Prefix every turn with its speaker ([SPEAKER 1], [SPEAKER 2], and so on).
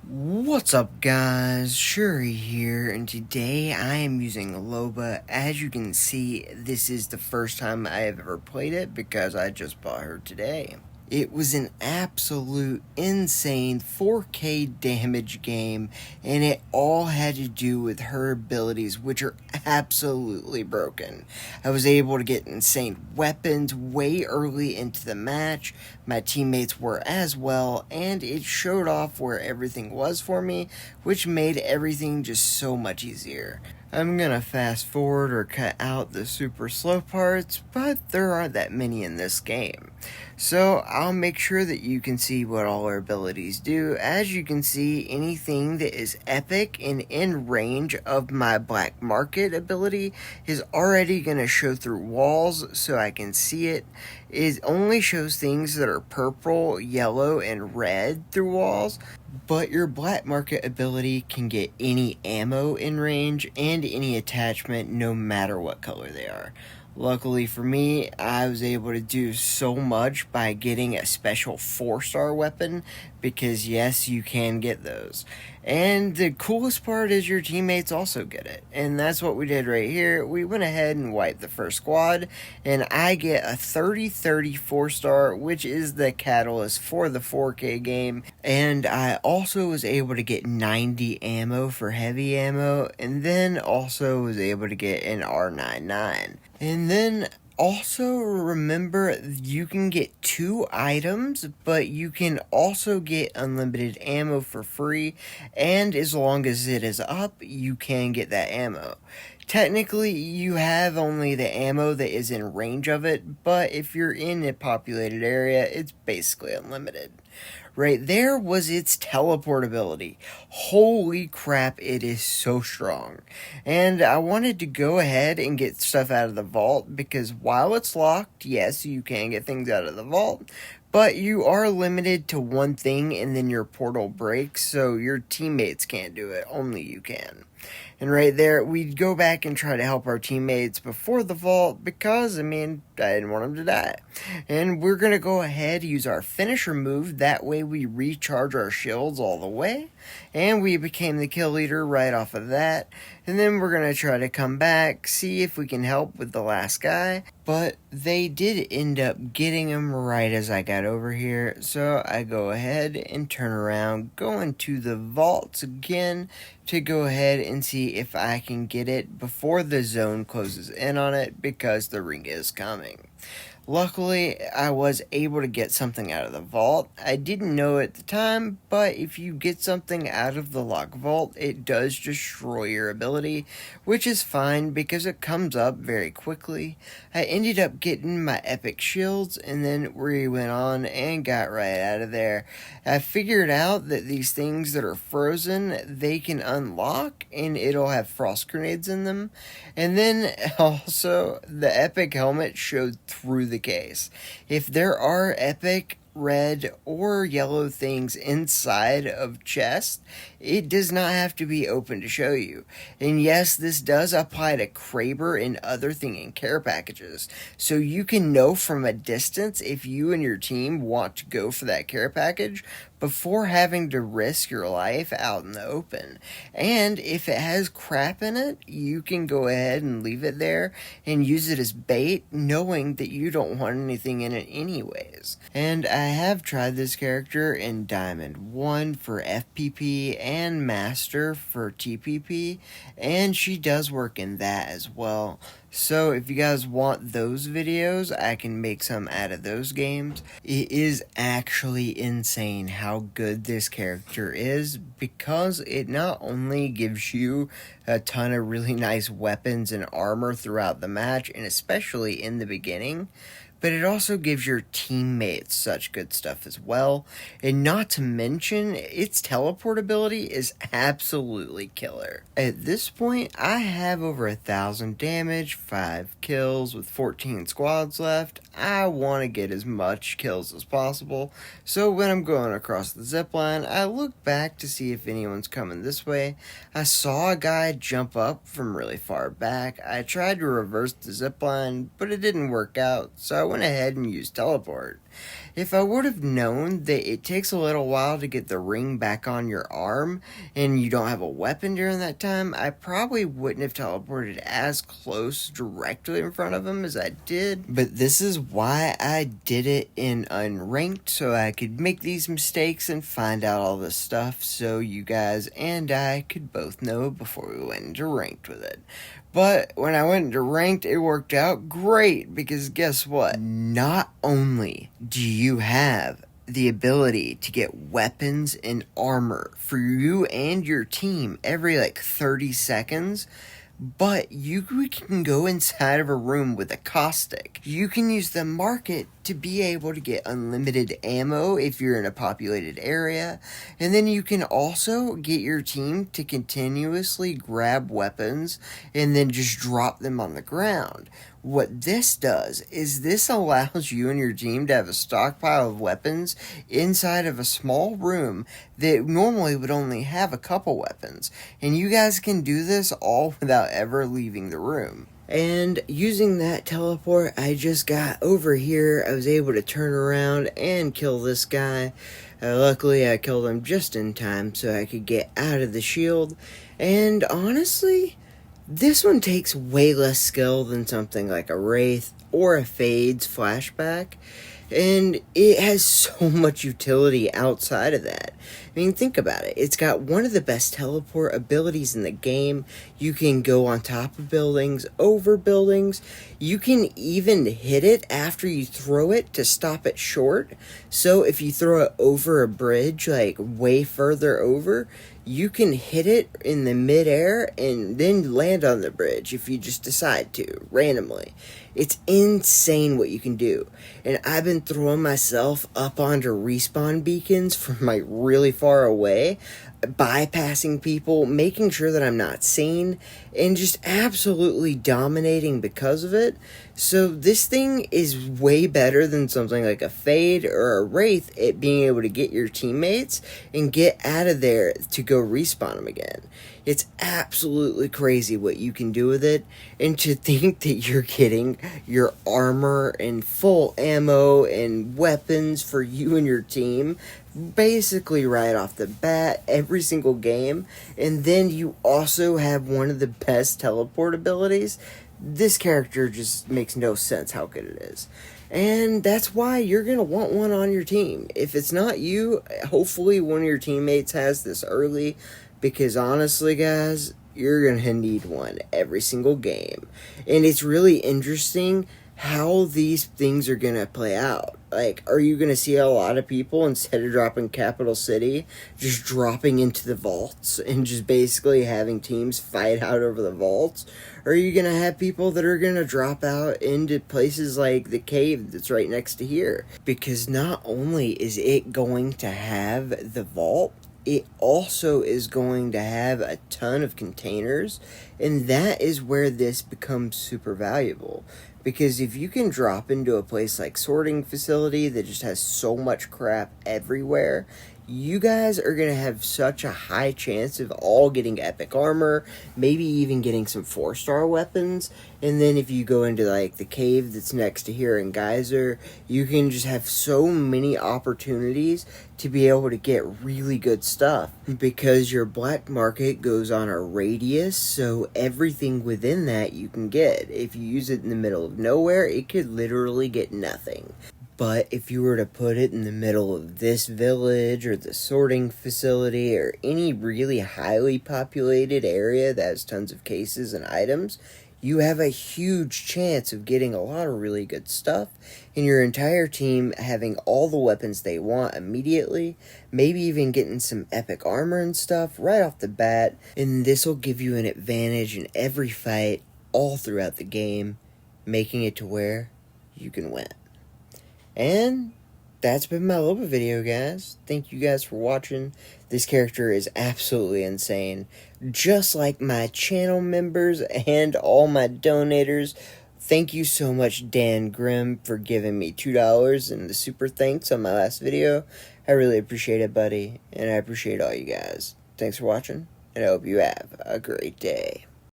[SPEAKER 1] What's up guys, Shuri here, and today I am using Loba. As you can see, this is the first time I have ever played it because I just bought her today. It was an absolute insane 4K damage game, and it all had to do with her abilities, which are absolutely broken. I was able to get insane weapons way early into the match. My teammates were as well, and it showed off where everything was for me, which made everything just so much easier. I'm gonna fast forward or cut out the super slow parts, but there aren't that many in this game. So I'll make sure that you can see what all our abilities do. As you can see, anything that is epic and in range of my black market ability is already going to show through walls so I can see it. It only shows things that are purple, yellow, and red through walls. But your black market ability can get any ammo in range and any attachment no matter what color they are. Luckily for me, I was able to do so much by getting a special 4-star weapon, because yes, you can get those. And the coolest part is your teammates also get it. And that's what we did right here. We went ahead and wiped the first squad, and I get a 30-30 4-star, which is the catalyst for the 4K game. And I also was able to get 90 ammo for heavy ammo, and then also was able to get an R99. And then also remember, you can get 2 items, but you can also get unlimited ammo for free, and as long as it is up, you can get that ammo. Technically, you have only the ammo that is in range of it, but if you're in a populated area, it's basically unlimited. Right there was its teleportability. Holy crap, it is so strong. And I wanted to go ahead and get stuff out of the vault, because while it's locked, yes, you can get things out of the vault, but you are limited to one thing and then your portal breaks, so your teammates can't do it, only you can. And right there, we'd go back and try to help our teammates before the vault because, I didn't want them to die. And we're going to go ahead and use our finisher move. That way we recharge our shields all the way. And we became the kill leader right off of that. And then we're going to try to come back, see if we can help with the last guy. But they did end up getting him right as I got over here. So I go ahead and turn around, go into the vaults again to go ahead and see if I can get it before the zone closes in on it, because the ring is coming. Luckily, I was able to get something out of the vault. I didn't know at the time, but if you get something out of the lock vault, it does destroy your ability, which is fine because it comes up very quickly. I ended up getting my epic shields, and then we went on and got right out of there. I figured out that these things that are frozen, they can unlock, and it'll have frost grenades in them. And then also, the epic helmet showed through the case. If there are epic red or yellow things inside of chests, it does not have to be open to show you. And yes, this does apply to Kraber and other thing in care packages, so you can know from a distance if you and your team want to go for that care package before having to risk your life out in the open. And if it has crap in it, you can go ahead and leave it there and use it as bait, knowing that you don't want anything in it anyways. And I have tried this character in Diamond 1 for FPP and Master for TPP, and she does work in that as well. So if you guys want those videos, I can make some out of those games. It is actually insane how good this character is, because it not only gives you a ton of really nice weapons and armor throughout the match, and especially in the beginning, but it also gives your teammates such good stuff as well. And not to mention, its teleportability is absolutely killer. At this point, I have over 1,000 damage, 5 kills with 14 squads left. I want to get as much kills as possible, so when I'm going across the zipline, I look back to see if anyone's coming this way. I saw a guy jump up from really far back. I tried to reverse the zipline, but it didn't work out, so I went ahead and used teleport. If I would have known that it takes a little while to get the ring back on your arm and you don't have a weapon during that time, I probably wouldn't have teleported as close directly in front of him as I did. But this is why I did it in unranked, so I could make these mistakes and find out all this stuff so you guys and I could both know before we went into ranked with it. But when I went into ranked, it worked out great because guess what? Not only do you have the ability to get weapons and armor for you and your team every 30 seconds, but you can go inside of a room with a caustic. You can use the market to be able to get unlimited ammo if you're in a populated area. And then you can also get your team to continuously grab weapons and then just drop them on the ground. What this does is this allows you and your team to have a stockpile of weapons inside of a small room that normally would only have a couple weapons. And you guys can do this all without ever leaving the room. And using that teleport, I just got over here. I was able to turn around and kill this guy. Luckily, I killed him just in time so I could get out of the shield. And honestly, this one takes way less skill than something like a Wraith or a Fade's flashback, and it has so much utility outside of that. I mean, think about it. It's got one of the best teleport abilities in the game. You can go on top of buildings, over buildings. You can even hit it after you throw it to stop it short. So if you throw it over a bridge, way further over, you can hit it in the midair and then land on the bridge if you just decide to, randomly. It's insane what you can do. And I've been throwing myself up onto respawn beacons from really far away, bypassing people, making sure that I'm not seen, and just absolutely dominating because of it. So this thing is way better than something like a Fade or a Wraith at being able to get your teammates and get out of there to go respawn them again. It's absolutely crazy what you can do with it, and to think that you're getting your armor and full ammo and weapons for you and your team basically right off the bat every single game, and then you also have one of the best teleport abilities. This character just makes no sense how good it is. And that's why you're going to want one on your team. If it's not you, hopefully one of your teammates has this early, because honestly, guys, you're going to need one every single game. And it's really interesting how these things are going to play out. Are you going to see a lot of people, instead of dropping Capital City, just dropping into the vaults and just basically having teams fight out over the vaults? Or are you going to have people that are going to drop out into places like the cave that's right next to here? Because not only is it going to have the vault, it also is going to have a ton of containers, and that is where this becomes super valuable. Because if you can drop into a place like Sorting Facility that just has so much crap everywhere, you guys are going to have such a high chance of all getting epic armor, maybe even getting some 4-star weapons. And then if you go into the cave that's next to here in Geyser, you can just have so many opportunities to be able to get really good stuff, because your black market goes on a radius, so everything within that you can get. If you use it in the middle of nowhere, it could literally get nothing. But if you were to put it in the middle of this village or the sorting facility or any really highly populated area that has tons of cases and items, you have a huge chance of getting a lot of really good stuff, and your entire team having all the weapons they want immediately, maybe even getting some epic armor and stuff right off the bat, and this will give you an advantage in every fight all throughout the game, making it to where you can win. And that's been my Loba video, guys. Thank you guys for watching. This character is absolutely insane. Just like my channel members and all my donators. Thank you so much, Dan Grimm, for giving me $2 and the super thanks on my last video. I really appreciate it, buddy. And I appreciate all you guys. Thanks for watching, and I hope you have a great day.